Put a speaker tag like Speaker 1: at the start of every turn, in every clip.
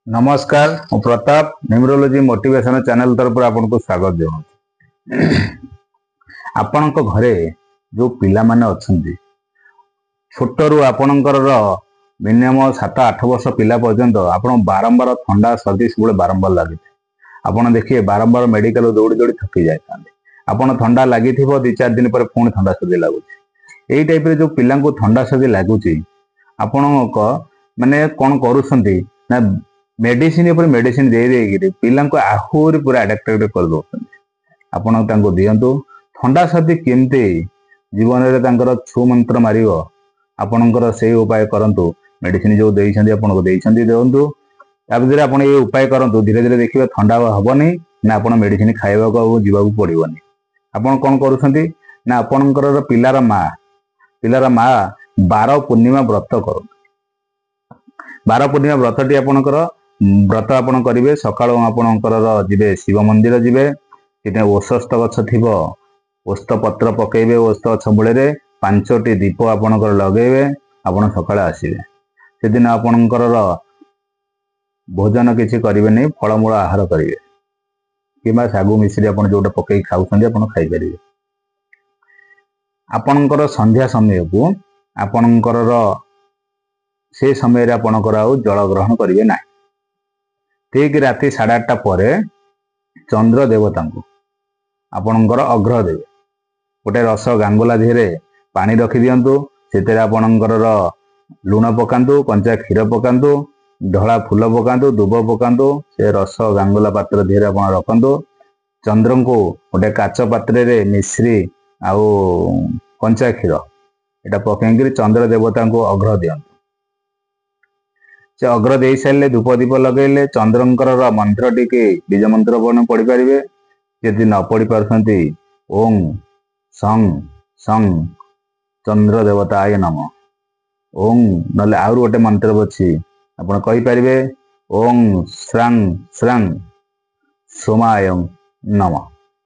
Speaker 1: नमस्कार मु Pratap numerology motivation channel तरफ आपको स्वागत जनाऊँ। आपण घरे जो पिला माने अछंती छोटरू आपणकर मिनिमम 7-8 वर्ष पिला पर्यंत आपण बारंबार थंडा सर्दी सब बारंबार लगे आपण देखिए बारंबार मेडिकल दौड़ी दौड़ी थकी जाए आपण थंडा लगी 2-4 दिन पर पुणी थंडा सर्दी लगुच यही टाइप जो पिला को थंडा सर्दी लगुच आपण माने कौन करुँच ना मेडिसिन मेडिसिन दे दे पिला आहरी पूरा एडाप्टेड कर दो आपण दिंतु थंडा सर्दी केमती जीवन में छू मंत्र मार आपणकर से उपाय करूँ मेडिसिन जो दिंतु तापर आप ये उपाय करूँ धीरे धीरे देखिए थंडा हेनी ना आप मेडिसिन खावा जावाक पड़ोनी आपड़ कौन करा आपणकर पिलार माँ 12 पूर्णिमा व्रत कर 12 पूर्णिमा व्रतटी आपणकर व्रत आपण करेंगे सका आपणकर जी शिव मंदिर जी ओषस्थ गछ थी ओस्त पत्र पकेबे ओस्त गछ मूल 5टी दीप आपणकर लगेबे आपण सका आसवे से दिन आपणकर भोजन किसी करेंगे नहीं फलमूल आहार करेंगे कि सागु मिश्री आप जो पकई खाई आपणकर संध्या समय को आपणकर से समय आपणकर जल ग्रहण करेंगे ना ठीक राति 8:30 पर चंद्र देवता को आपणकर अग्रह देवे गोटे रस गांगुला धीरे पानी रखी दिंतु से आपणकर लुण पकातु कंचा क्षीर पकातु धला फूल पकातु दुब पकातु से रस गांगुला पात्र धीरे आप रखु चंद्र को गोटे काच पात्र मिश्री आउ कंचा क्षीर यहाँ पकईकि चंद्र देवता को अग्रह दिंतु से अग्र दे सारे धूप दीप लगे चंद्रंकर मंत्र टी बीज मंत्र पढ़ी पारे यदि न पढ़ी पार्टी ओं सं सं चंद्र देवताय नम ओं ना आउ गोटे मंत्र अच्छी आप कहींपारे ओं श्रां श्रां सोमाय नम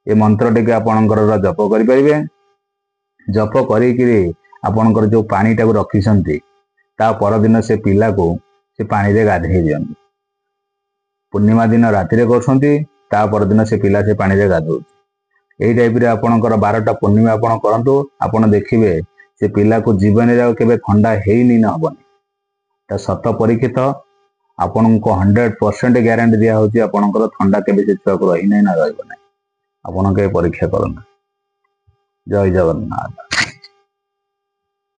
Speaker 1: ये मंत्र टी आपणकर जप करें जप करपणकर जो पानीटा रखी परदिन से पिला को से पानी रे गाधे दियंतु पूर्णिमा दिन राति कर परदिन से पिला से पानी रे गाधो यही टाइप रे आपणकर 12टा पूर्णिमा आपण करंतु आपण देखिबे से पिला को जीवन रे केबे ठंडा हेइनी न हबनी सत परीक्षित आपण को 100% ग्यारंटी दिया होची आपणकर ठंडा केबे से छुआ को रही नै ना रहबो नै आपण के परीक्षा करन। जय जगन्नाथ।